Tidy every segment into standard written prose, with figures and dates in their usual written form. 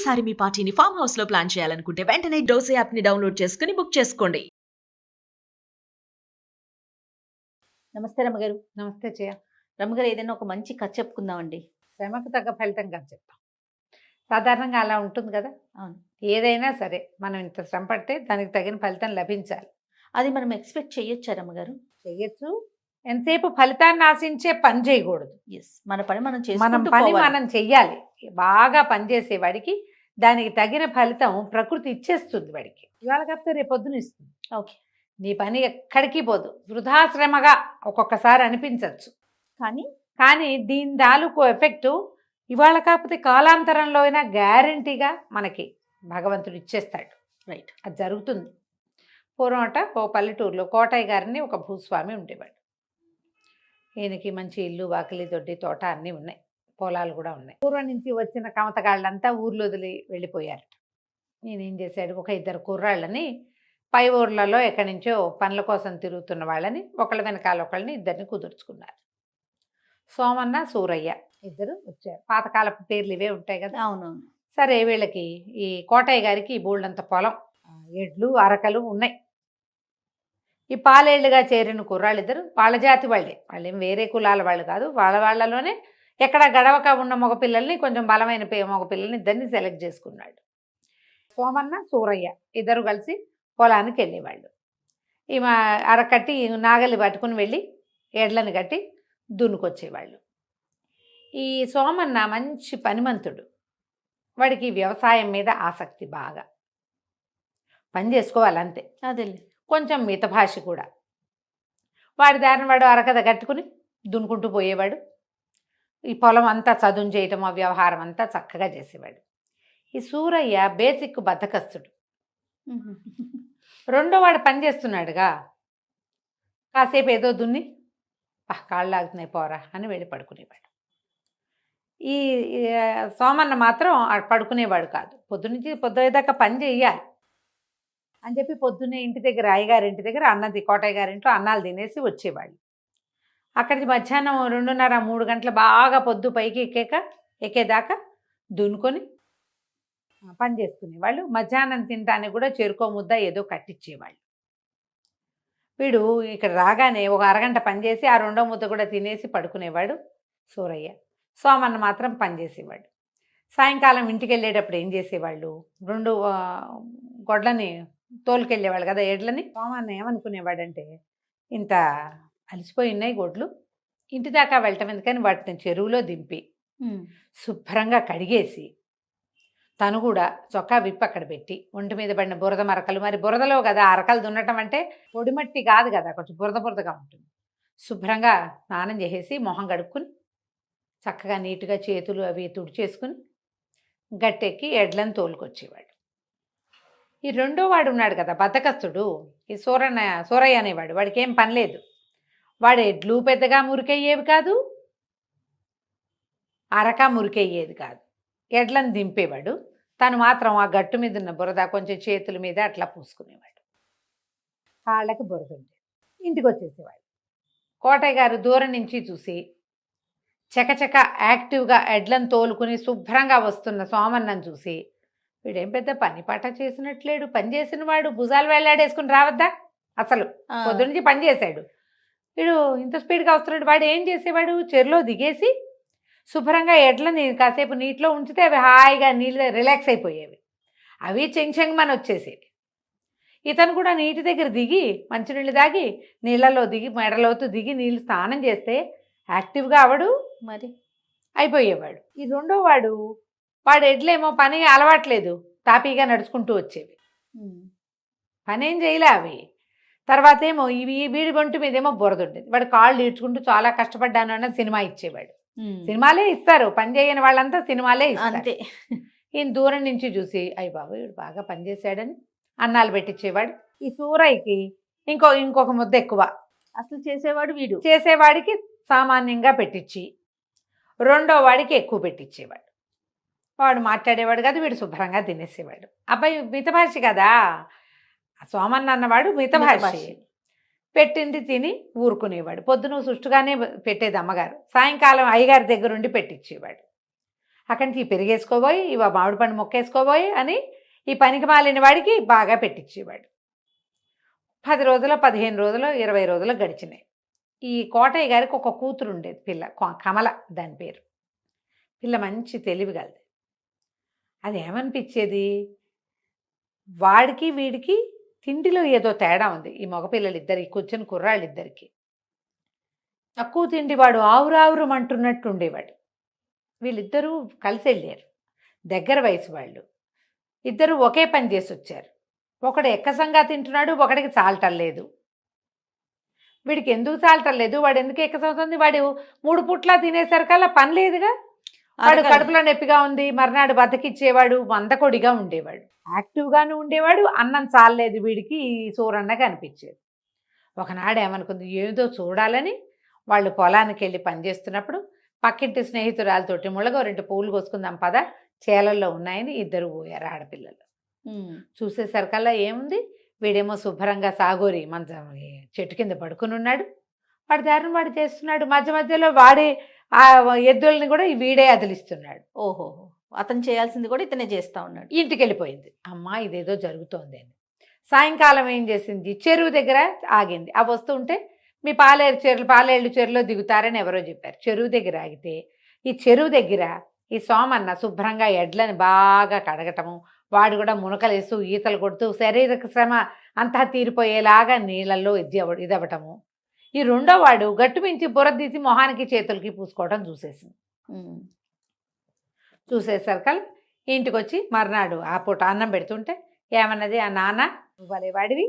ఈసారి మీ పార్టీని farm house లో ప్లాన్ చేయాలనుకుంటే వెంటనే డోసే యాప్ ని డౌన్లోడ్ చేసుకుని బుక్ చేసుకోండి. నమస్తే రమ్మగారు. నమస్తే జయ. రమ్మగారు, ఏదైనా ఒక మంచి కథ చెప్పుకుందామండి. శ్రమకు తగ్గ ఫలితం కాదు చెప్తాం. సాధారణంగా అలా ఉంటుంది కదా. అవును, ఏదైనా సరే మనం ఇంత శ్రమ పడితే దానికి తగిన ఫలితం లభించాలి. అది మనం ఎక్స్పెక్ట్ చేయొచ్చా రమ్మగారు? చెయ్యొచ్చు. ఎంతసేపు ఫలితాన్ని ఆశించే పని చేయకూడదు. ఎస్, మన పని మనం మనం చేసుకుంటూ పని పోవాలి. మనం చెయ్యాలి. బాగా పనిచేసేవాడికి దానికి తగిన ఫలితం ప్రకృతి ఇచ్చేస్తుంది. వాడికి ఇవాళ కాకపోతే రేపు పొద్దున ఇస్తుంది. ఓకే, నీ పని ఎక్కడికి పోదు. వృధా శ్రమగా ఒక్కొక్కసారి అనిపించవచ్చు, కానీ దీని తాలూకు ఎఫెక్టు ఇవాళ కాకపోతే కాలాంతరంలో అయినా గ్యారంటీగా మనకి భగవంతుడు ఇచ్చేస్తాడు. రైట్, అది జరుగుతుంది. పూర్వమట ఓ పల్లెటూరులో కోటయ్య గారిని ఒక భూస్వామి ఉండేవాడు. ఈయనకి మంచి ఇల్లు, వాకిలి, దొడ్డి, తోట అన్నీ ఉన్నాయి, పొలాలు కూడా ఉన్నాయి. పూర్వం నుంచి వచ్చిన కమతగాళ్ళంతా ఊర్లో వదిలి వెళ్ళిపోయారు. నేనేం చేశాడు, ఒక ఇద్దరు కుర్రాళ్ళని పై ఊర్లలో ఎక్కడి నుంచో పనుల కోసం తిరుగుతున్న వాళ్ళని ఒకళ్ళ వెనకాల ఒకళ్ళని ఇద్దరిని కుదుర్చుకున్నారు. సోమన్న, సూరయ్య ఇద్దరు వచ్చారు. పాతకాలపు పేర్లు ఇవే ఉంటాయి కదా. అవునవును. సరే, వీళ్ళకి ఈ కోటయ్య గారికి ఈ బోల్డంత పొలం, ఎడ్లు, అరకలు ఉన్నాయి. ఈ పాలేళ్లుగా చేరిన కుర్రాళ్ళిద్దరు వాళ్ళ జాతి వాళ్ళే, వాళ్ళేం వేరే కులాల వాళ్ళు కాదు. వాళ్ళలోనే ఎక్కడ గడవక ఉన్న మగపిల్లల్ని, కొంచెం బలమైన మగపిల్లల్ని ఇద్దరిని సెలెక్ట్ చేసుకున్నాడు. సోమన్న, సూరయ్య ఇద్దరు కలిసి పొలానికి వెళ్ళేవాళ్ళు. ఈమె అరకట్టి నాగలి పట్టుకుని వెళ్ళి ఎడ్లను కట్టి దున్నుకొచ్చేవాళ్ళు. ఈ సోమన్న మంచి పనిమంతుడు. వాడికి వ్యవసాయం మీద ఆసక్తి, బాగా పని చేసుకోవాలంతే. అదే, కొంచెం మితభాష కూడా. వాడి దారిని వాడు అరకథ కట్టుకుని దున్నుకుంటూ పోయేవాడు. ఈ పొలం అంతా చదును చేయటం, ఆ వ్యవహారం అంతా చక్కగా చేసేవాడు. ఈ సూరయ్య బేసిక్ బద్ధకస్తుడు. రెండో వాడు పని చేస్తున్నాడుగా, కాసేపు ఏదో దున్ని కాళ్ళు ఆగుతున్నాయి పోరా అని వెళ్ళి పడుకునేవాడు. ఈ సోమన్న మాత్రం పడుకునేవాడు కాదు. పొద్దుదాకా పని చెయ్యాలి అని చెప్పి పొద్దున్నే ఇంటి దగ్గర, అయ్యగారింటి దగ్గర అన్నది, కోటయ్య గారింట్లో అన్నాలు తినేసి వచ్చేవాళ్ళు. అక్కడికి మధ్యాహ్నం 2:30-3 గంటలు బాగా పొద్దు పైకి ఎక్కేదాకా దున్నుకొని పని చేసుకునేవాళ్ళు. మధ్యాహ్నం తినడానికి కూడా చెరుకో ముద్ద ఏదో కట్టించేవాళ్ళు. వీడు ఇక్కడ రాగానే ఒక అరగంట పనిచేసి ఆ రెండో ముద్ద కూడా తినేసి పడుకునేవాడు సూరయ్య. సోమన్న మాత్రం పనిచేసేవాడు. సాయంకాలం ఇంటికి వెళ్ళేటప్పుడు ఏం చేసేవాళ్ళు, 2 గొడ్లని తోలుకెళ్ళేవాళ్ళు కదా, ఎడ్లని. సోమన్న ఏమనుకునేవాడంటే, ఇంత అలసిపోయి ఉన్నాయి గొడ్లు, ఇంటి దాకా వెళ్ళటం ఎందుకని వాటిని చెరువులో దింపి శుభ్రంగా కడిగేసి తను కూడా చొక్కా విప్పి అక్కడ పెట్టి, ఒంటి మీద పడిన బురద మరకలు, మరి బురదలో కదా అరకలు దున్నటం అంటే పొడిమట్టి కాదు కదా, కొంచెం బురదగా ఉంటుంది. శుభ్రంగా స్నానం చేసేసి మొహం కడుక్కుని చక్కగా నీట్గా చేతులు అవి తుడిచేసుకుని గట్టెక్కి ఎడ్లను తోలుకొచ్చేవాడు. ఈ రెండో వాడు ఉన్నాడు కదా బద్ధకస్తుడు, ఈ సూరయ్య అనేవాడు. వాడికి ఏం పని లేదు. వాడు ఎడ్లు పెద్దగా మురికయ్యేవి కాదు, అరక మురికయ్యేది కాదు. ఎడ్లను దింపేవాడు. తను మాత్రం ఆ గట్టు మీద ఉన్న బురద కొంచెం చేతుల మీద అట్లా పూసుకునేవాడు. కాళ్ళకి బురద ఉండేది. ఇంటికి వచ్చేసేవాడు. కోటయ్య గారు దూరం నుంచి చూసి చకచక యాక్టివ్గా ఎడ్లను తోలుకుని శుభ్రంగా వస్తున్న సోమన్నను చూసి, వీడేం పెద్ద పని పాట చేసినట్లేడు, పని చేసిన వాడు భుజాలు వేలాడేసుకుని రావద్దా, అసలు పొద్దునుంచి పని చేశాడు, వీడు ఇంత స్పీడ్గా వస్తున్నాడు. వాడు ఏం చేసేవాడు, చెరులో దిగేసి శుభ్రంగా ఎడ్లని కాసేపు నీటిలో ఉంచితే అవి హాయిగా నీళ్ళు రిలాక్స్ అయిపోయేవి. అవి చెంగమని వచ్చేసేవి. ఇతను కూడా నీటి దగ్గర దిగి మంచినీళ్ళు తాగి నీళ్ళలో దిగి మెడలోతు దిగి నీళ్ళు స్నానం చేస్తే యాక్టివ్గా అవడు మరి అయిపోయేవాడు. ఈ రెండో వాడు ఎడ్లేమో పని అలవాట్లేదు, తాపీగా నడుచుకుంటూ వచ్చేవి, పనేం చేయలే అవి. తర్వాత ఏమో వీడి గొంటు మీద ఏమో బురద ఉండేది. వాడు కాళ్ళు ఈడ్చుకుంటూ చాలా కష్టపడ్డాను అన్న సినిమా ఇచ్చేవాడు. సినిమాలే ఇస్తారు, పని చేయని వాళ్ళంతా సినిమాలే ఇస్తారు. ఈయన దూరం నుంచి చూసి అయ్య బాబు వీడు బాగా పనిచేశాడని అన్నాలు పెట్టించేవాడు. ఈ సూరయ్యకి ఇంకొక ముద్ద ఎక్కువ. అసలు చేసేవాడు వీడు, చేసేవాడికి సామాన్యంగా పెట్టించి రెండో వాడికి ఎక్కువ పెట్టించేవాడు. వాడు మాట్లాడేవాడు కాదు, వీడు శుభ్రంగా తినేసేవాడు. అబ్బాయి మితభాషి కదా, సోమన్న అన్నవాడు మితభాషి. పెట్టింది తిని ఊరుకునేవాడు. పొద్దున సుష్టుగానే పెట్టేది అమ్మగారు, సాయంకాలం అయ్యగారి దగ్గరుండి పెట్టించేవాడు. అక్కడి నుంచి ఈ పెరిగేసుకోబోయి ఇవ మామిడి పండు మొక్కేసుకోబోయి అని ఈ పనికి మాలిన వాడికి బాగా పెట్టించేవాడు. 10 రోజులు 15 రోజులు 20 రోజులు గడిచినాయి. ఈ కోటయ్య గారికి ఒక కూతురు ఉండేది, పిల్ల కమల దాని పేరు. పిల్ల మంచి తెలివి కలది. అది ఏమనిపించేది, వాడికి వీడికి తిండిలో ఏదో తేడా ఉంది. ఈ మగపిల్లలిద్దరికి కూర్చొని కుర్రాళ్ళిద్దరికి తక్కువ తిండి, వాడు ఆవురావురమంటున్నట్టు ఉండేవాడు. వీళ్ళిద్దరూ కలిసి వెళ్ళారు, దగ్గర వయసు వాళ్ళు. ఇద్దరు ఒకే పని చేసి వచ్చారు. ఒకడు ఎక్కసంగా తింటున్నాడు, ఒకడికి చాలటం లేదు. వీడికి ఎందుకు చాలటం లేదు, వాడు ఎందుకు ఎక్కసవుతుంది, వాడు 3 పూట్లా తినేసరికల్లా పని లేదుగా. వాడు కడుపులో నొప్పిగా ఉంది, మర్నాడు బతకిచ్చేవాడు, మందకొడిగా ఉండేవాడు, యాక్టివ్గాను ఉండేవాడు. అన్నం చాలలేదు వీడికి, ఈ సూరన్నగా అనిపించేది. ఒకనాడు ఏమనుకుంది, ఏదో చూడాలని వాళ్ళు పొలానికి వెళ్ళి పనిచేస్తున్నప్పుడు పక్కింటి స్నేహితురాలతోటి ముళ్ళగో 2 పువ్వులు కోసుకుందాం పద, చేలల్లో ఉన్నాయని ఇద్దరు పోయారు ఆడపిల్లలు. చూసేసరికల్లా ఏముంది, వీడేమో శుభ్రంగా సాగోరి మంచం చెట్టు కింద పడుకుని ఉన్నాడు. వాడి దారిని వాడు చేస్తున్నాడు. మధ్య మధ్యలో వాడే ఆ ఎద్దుల్ని కూడా వీడే అదిలిస్తున్నాడు. ఓహో, అతను చేయాల్సింది కూడా ఇతనే చేస్తా ఉన్నాడు. ఇంటికి వెళ్ళిపోయింది. అమ్మా ఇదేదో జరుగుతోంది అని. సాయంకాలం ఏం చేసింది, చెరువు దగ్గర ఆగింది. ఆ వస్తుంటే మీ పాలేళ్ళు చెరువులో దిగుతారని ఎవరో చెప్పారు. చెరువు దగ్గర ఆగితే ఈ చెరువు దగ్గర ఈ సోమన్న శుభ్రంగా ఎడ్లని బాగా కడగటము, వాడు కూడా మునకలేస్తూ ఈతలు కొడుతూ శారీరక శ్రమ అంతా తీరిపోయేలాగా నీళ్ళల్లో ఇదవ్వటము. ఈ రెండో వాడు గట్టు మించి బుర్ర తీసి మొహానికి చేతులకి పూసుకోవడం చూసేసింది. చూసేసరికల్ ఇంటికి వచ్చి మర్నాడు ఆ పూట అన్నం పెడుతుంటే ఏమన్నది, ఆ నాన్న నువ్వు భలేవాడివి,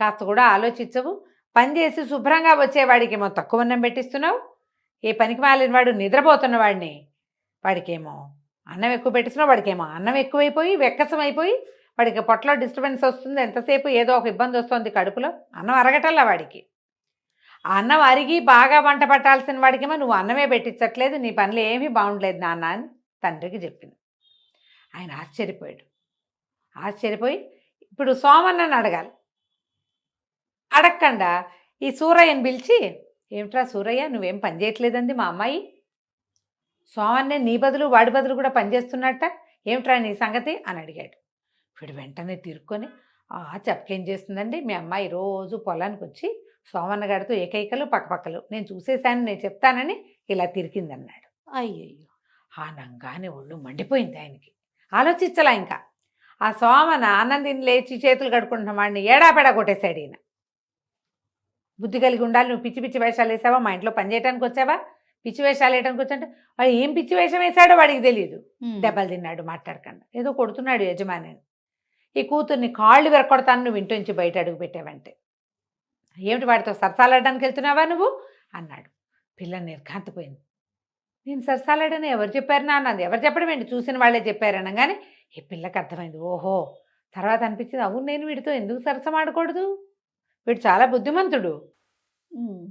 కాస్త కూడా ఆలోచించవు, పని చేసి శుభ్రంగా వచ్చేవాడికి ఏమో తక్కువ అన్నం పెట్టిస్తున్నావు, ఏ పనికి మాలిన వాడు నిద్రపోతున్న వాడిని వాడికేమో అన్నం ఎక్కువ పెట్టిస్తున్నావు, వాడికేమో అన్నం ఎక్కువైపోయి వెక్కసం అయిపోయి వాడికి పొట్టలో డిస్టర్బెన్స్ వస్తుంది, ఎంతసేపు ఏదో ఒక ఇబ్బంది వస్తుంది కడుపులో, అన్నం అరగటల్లా వాడికి. ఆ అన్నం అరిగి బాగా వంట పట్టాల్సిన వాడికేమో నువ్వు అన్నమే పెట్టించట్లేదు, నీ పనులు ఏమీ బాగుండలేదు నాన్న అని తండ్రికి చెప్పింది. ఆయన ఆశ్చర్యపోయాడు. ఆశ్చర్యపోయి ఇప్పుడు సోమన్నని అడగాలి. అడగకుండా ఈ సూరయ్యని పిలిచి, ఏమిట్రా సూరయ్య నువ్వేం పని చేయట్లేదండి మా అమ్మాయి, సోమన్నే నీ బదులు వాడి బదులు కూడా పనిచేస్తున్నట్ట, ఏమిట్రా నీ సంగతి అని అడిగాడు. వీడు వెంటనే తిరుక్కొని, చెప్పకేం చేస్తుందండి, మీ అమ్మాయి రోజు పొలానికి వచ్చి సోమన్న గారితో ఏకైకలు పక్కపక్కలు నేను చూసేశాను, నేను చెప్తానని ఇలా తిరిగిందన్నాడు. అయ్యయ్యో, ఆనంగానే ఒళ్ళు మండిపోయింది ఆయనకి. ఆలోచించలా ఇంకా. ఆ సోమన ఆనందిని లేచి చేతులు కడుక్కుంటున్న వాడిని ఏడాపెడా కొట్టేశాడు ఈయన. బుద్ధి కలిగి ఉండాలి, నువ్వు పిచ్చి పిచ్చి వేషాలు వేసావా, మా ఇంట్లో పని చేయడానికి వచ్చావా, పిచ్చి వేషాలు వేయడానికి వచ్చాంటే వాడు ఏం పిచ్చి వేషం వేశాడో వాడికి తెలియదు. దెబ్బలు తిన్నాడు మాట్లాడకుండా, ఏదో కొడుతున్నాడు యజమాని. ఈ కూతుర్ని కాళ్ళు విరకొడతాను నువ్వు ఇంటి నుంచి బయట అడుగు పెట్టావంటే, ఏమిటి వాడితో సరసాలాడడానికి వెళ్తున్నావా నువ్వు అన్నాడు. పిల్ల నిర్ఘాంతపోయింది. నేను సరసాలాడని ఎవరు చెప్పారు నాన్నది, ఎవరు చెప్పడం ఏంటి, చూసిన వాళ్ళే చెప్పారనగానే ఈ పిల్లకి అర్థమైంది. ఓహో, తర్వాత అనిపించింది, అవును నేను వీడితో ఎందుకు సరసమాడకూడదు, వీడు చాలా బుద్ధిమంతుడు.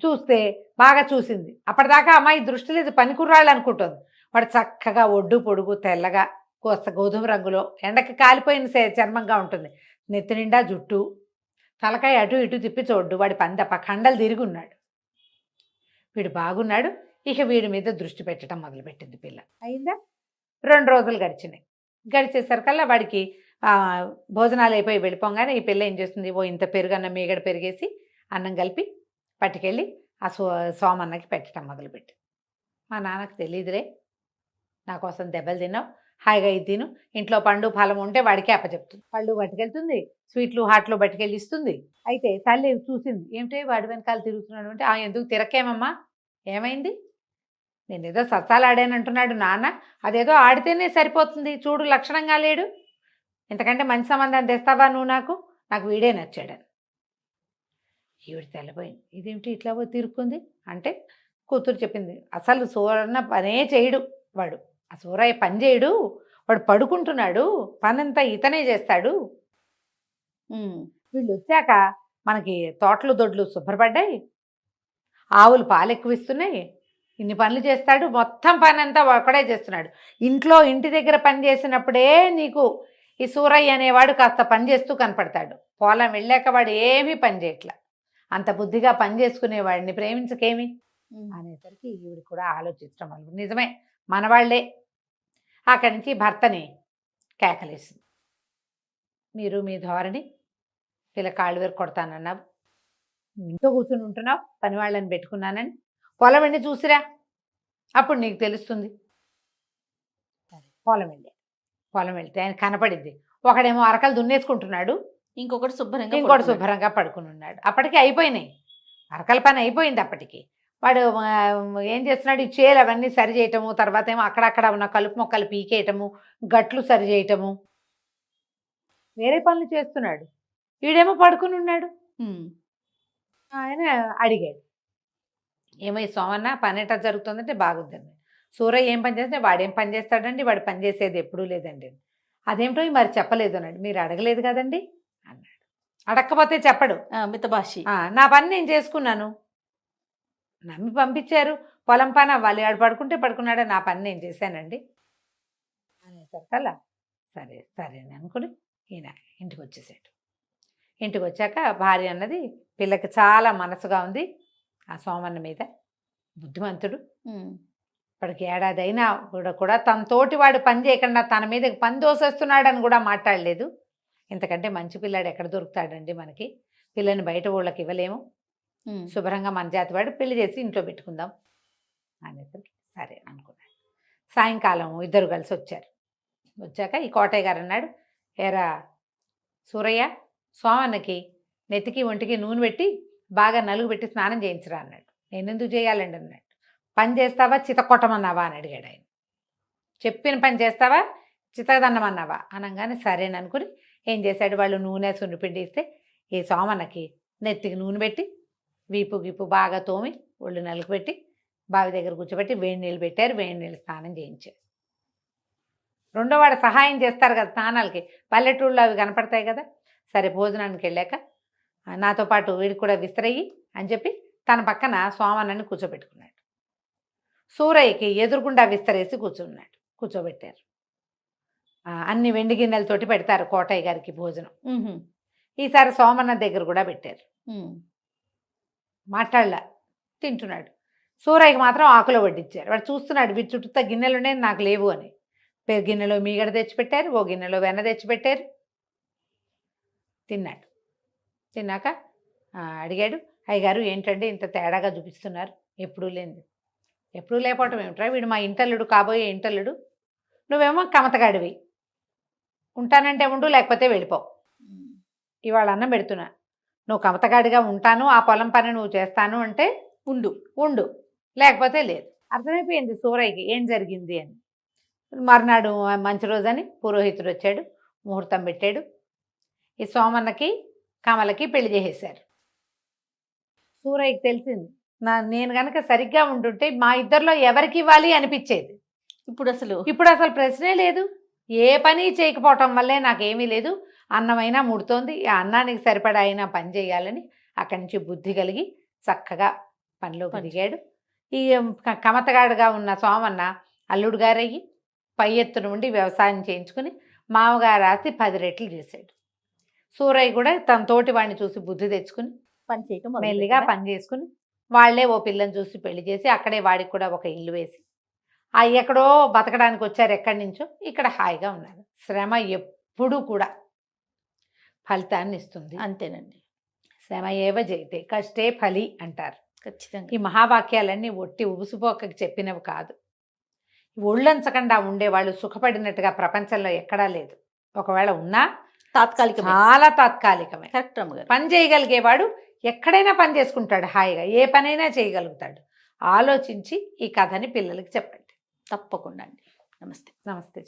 చూస్తే బాగా చూసింది. అప్పటిదాకా అమ్మాయి దృష్టి లేదు, పని కుర్రాళ్ళు అనుకుంటుంది. వాడు చక్కగా ఒడ్డు పొడుగు తెల్లగా కోస్త గోధుమ రంగులో ఎండకి కాలిపోయిన చర్మంగా ఉంటుంది, నెత్తి నిండా జుట్టు, తలకాయ అటు ఇటు తిప్పి చూడ్డు, వాడి పని తప్ప కండలు తిరిగి ఉన్నాడు. వీడు బాగున్నాడు. ఇక వీడి మీద దృష్టి పెట్టడం మొదలుపెట్టింది పిల్ల. అయిందా, 2 రోజులు గడిచినాయి. గడిచేసరికల్లా వాడికి భోజనాలు అయిపోయి వెళ్ళిపోగానే ఈ పిల్ల ఏం చేస్తుంది, ఓ ఇంత పెరుగన్నం మీగడ పెరిగేసి అన్నం కలిపి పట్టుకెళ్ళి ఆ సోమన్నకి పెట్టడం మొదలుపెట్టి, మా నాన్నకు తెలియదురే, నా కోసం దెబ్బలు తిన్నావు, హాయిగా ఇది తిను, ఇంట్లో పండు ఫలం ఉంటే వాడికి అప్పచెప్తుంది, పళ్ళు పట్టుకెళ్తుంది, స్వీట్లు హాట్లో పట్టుకెళ్ళి ఇస్తుంది. అయితే తల్లి చూసింది, ఏమిటే వాడి వెనకాల తిరుగుతున్నాడు అంటే, ఎందుకు తిరకేమమ్మా, ఏమైంది, నేను ఏదో సరసాలు ఆడానంటున్నాడు నాన్న, అదేదో ఆడితేనే సరిపోతుంది, చూడు లక్షణంగా లేడు, ఇంతకంటే మంచి సంబంధం తెస్తావా నువ్వు, నాకు వీడే నచ్చాడని. ఈవిడ తెల్లపోయింది, ఇదేమిటి ఇట్లా తిరుక్కుంది అంటే కూతురు చెప్పింది, అసలు సూరన్న పనే చేయడు వాడు, ఆ సూరయ్య పని చేయడు, వాడు పడుకుంటున్నాడు, పనంతా ఇతనే చేస్తాడు. వీళ్ళు వచ్చాక మనకి తోటలు దొడ్లు శుభ్రపడ్డాయి, ఆవులు పాలు ఎక్కువ ఇస్తున్నాయి, ఇన్ని పనులు చేస్తాడు, మొత్తం పని అంతా ఒకడే చేస్తున్నాడు. ఇంటి దగ్గర పని చేసినప్పుడే నీకు ఈ సూరయ్య అనేవాడు కాస్త పని చేస్తూ కనపడతాడు, పొలం వెళ్ళాక వాడు ఏమీ పని చేయట్లా, అంత బుద్ధిగా పని చేసుకునేవాడిని ప్రేమించకేమి అనేసరికి ఈవిడ కూడా ఆలోచించడం వల్ల నిజమే, మనవాళ్లే అక్కడి నుంచి భర్తని కేకలేసింది. మీరు మీ ధోరణి పిల్ల కాళ్ళు వేరు కొడతానన్నావు, నువ్వు ఇంట్లో కూర్చుని ఉంటున్నావు, పని వాళ్ళని పెట్టుకున్నానని పొలం వెళ్ళి చూసిరా, అప్పుడు నీకు తెలుస్తుంది. సరే పొలం వెళ్తే ఆయన కనపడింది. ఒకడేమో అరకలు దున్నేసుకుంటున్నాడు, ఇంకొకటి శుభ్రంగా ఇంకోటి పడుకున్నాడు. శుభ్రంగా పడుకుని ఉన్నాడు. అప్పటికి అయిపోయినాయి, అరకల పని అయిపోయింది. అప్పటికి వాడు ఏం చేస్తున్నాడు, ఈ చేలు అవన్నీ సరి చేయటము, తర్వాత ఏమో అక్కడక్కడ ఉన్న కలుపు మొక్కలు పీకేయటము, గట్లు సరి చేయటము, వేరే పనులు చేస్తున్నాడు. వీడేమో పడుకుని ఉన్నాడు. ఉమ్. ఆయన అడిగాడు, ఏమో ఈ సోమన్న పని ఎట్లా జరుగుతుందంటే బాగుందండి. సూరయ్య ఏం పని చేస్తే వాడేం పని చేస్తాడండి, వాడు పని చేసేది ఎప్పుడూ లేదండి. అదేమిటో మరి చెప్పలేదు అన్నాడు. మీరు అడగలేదు కదండి అన్నాడు. అడగకపోతే చెప్పడు. మితభాషి. నా పని నేను చేసుకున్నాను, నమ్మి పంపించారు, పొలం పని అవ్వాలి, ఆడు పడుకుంటే పడుకున్నాడు, నా పని నేను చేశానండి అనేసరికల్లా సరే సరే అని అనుకుని ఈయన ఇంటికి వచ్చేసాడు. ఇంటికి వచ్చాక భార్య అన్నది, పిల్లకి చాలా మనసుగా ఉంది ఆ సోమన్న మీద, బుద్ధిమంతుడు, ఇప్పటికి ఏడాది అయినా కూడా తన తోటి వాడు పని చేయకుండా తన మీద పని దోసేస్తున్నాడని కూడా మాట్లాడలేదు. ఇంతకంటే మంచి పిల్లాడు ఎక్కడ దొరుకుతాడండి మనకి, పిల్లని బయట ఊళ్ళకి ఇవ్వలేము, శుభ్రంగా మన జాతి వాడు పెళ్లి చేసి ఇంట్లో పెట్టుకుందాం అనేసరికి సరే అనుకున్నాడు. సాయంకాలం ఇద్దరు కలిసి వచ్చారు. వచ్చాక ఈ కోటయ్య గారు అన్నాడు, ఏరా సూరయ్య, సోమన్నకి నెత్తికి ఒంటికి నూనె పెట్టి బాగా నలుగు పెట్టి స్నానం చేయించరా అన్నాడు. నేను ఎందుకు చేయాలండి అన్నాడు. పని చేస్తావా చితకొట్టమన్నావా అని అడిగాడు ఆయన. చెప్పిన పని చేస్తావా చితదన్నమన్నావా అనగానే సరేననుకుని ఏం చేశాడు, వాళ్ళు నూనె సున్నిపిండి ఇస్తే ఈ సోమన్నకి నెత్తికి నూనె పెట్టి వీపు గిప్పు బాగా తోమి ఒళ్ళు నలుగు పెట్టి బావి దగ్గర కూర్చోబెట్టి వేడి నీళ్ళు పెట్టారు, వేడి నీళ్ళు స్నానం చేయించారు. రెండో వాడు సహాయం చేస్తారు కదా స్నానాలకి, పల్లెటూళ్ళు అవి కనపడతాయి కదా. సరే భోజనానికి వెళ్ళాక నాతో పాటు వీడికి కూడా విస్తరయ్యి అని చెప్పి తన పక్కన సోమన్నని కూర్చోబెట్టుకున్నాడు. సూరయ్యకి ఎదురుగుండా విస్తరేసి కూర్చోబెట్టారు. అన్ని వెండి గిన్నెలతోటి పెడతారు కోటయ్య గారికి భోజనం. ఈసారి సోమన్న దగ్గర కూడా పెట్టారు. మాట్లాడలా, తింటున్నాడు. సూరయ్యకి మాత్రం ఆకులో వడ్డించారు. వాడు చూస్తున్నాడు, వీటి చుట్టూ గిన్నెలు ఉన్నాయి నాకు లేవు అని. గిన్నెలో మీగడ తెచ్చిపెట్టారు, ఓ గిన్నెలో వెన్న తెచ్చిపెట్టారు. తిన్నాడు. తిన్నాక అడిగాడు, అయ్యగారు ఏంటండి ఇంత తేడాగా చూపిస్తున్నారు, ఎప్పుడూ లేనిది. ఎప్పుడూ లేకపోవటం ఏమిట్రా, వీడు మా ఇంటల్లుడు, కాబోయే ఇంటల్లుడు, నువ్వేమో కమతగాడివి, ఉంటానంటే ఉండు లేకపోతే వెళ్ళిపో, ఇవాళ అన్నం పెడుతున్నా, నువ్వు కమతగాడిగా ఉంటాను ఆ పొలం పని నువ్వు చేస్తాను అంటే ఉండు లేకపోతే లేదు. అర్థమైపోయింది సూరయ్యకి ఏం జరిగింది అని. మర్నాడు మంచి రోజని పురోహితుడు వచ్చాడు, ముహూర్తం పెట్టాడు. ఈ సోమన్నకి కమలకి పెళ్లి చేసేశారు. సూరయ్యకి తెలిసింది, నేను కనుక సరిగ్గా ఉంటుంటే మా ఇద్దరిలో ఎవరికి ఇవ్వాలి అనిపించేది. ఇప్పుడు అసలు ప్రశ్నే లేదు. ఏ పని చేయకపోవటం వల్లే నాకేమీ లేదు, అన్నమైనా ముడుతోంది, ఆ అన్నానికి సరిపడా అయినా పని చేయాలని అక్కడి నుంచి బుద్ధి కలిగి చక్కగా పనిలోకి దిగాడు. ఈ కమతగాడుగా ఉన్న సోమన్న అల్లుడు గారయ్యి పై ఎత్తున ఉండి వ్యవసాయం చేయించుకుని మామగారు ఆస్తి 10 రెట్లు చేశాడు. సూరయ్య కూడా తన తోటి వాడిని చూసి బుద్ధి తెచ్చుకుని పని చేయటం మెల్లిగా పని చేసుకుని వాళ్లే ఓ పిల్లని చూసి పెళ్లి చేసి అక్కడే వాడికి కూడా ఒక ఇల్లు వేసి ఎక్కడో బతకడానికి వచ్చారు, ఎక్కడి నుంచో ఇక్కడ హాయిగా ఉన్నారు. శ్రమ ఎప్పుడూ కూడా ఫలితాన్ని ఇస్తుంది. అంతేనండి. శ్రమ ఏవ జయితే కష్టే ఫలి అంటారు. ఖచ్చితంగా ఈ మహావాక్యాలన్నీ ఒట్టి ఉబుసుపోకకి చెప్పినవి కాదు. ఒళ్ళంచకుండా ఉండేవాళ్ళు సుఖపడినట్టుగా ప్రపంచంలో ఎక్కడా లేదు. ఒకవేళ ఉన్నా చాలా తాత్కాలికమే. పని చేయగలిగేవాడు ఎక్కడైనా పని చేసుకుంటాడు, హాయిగా ఏ పనైనా చేయగలుగుతాడు. ఆలోచించి ఈ కథని పిల్లలకి చెప్పండి తప్పకుండా అండి. నమస్తే. నమస్తే.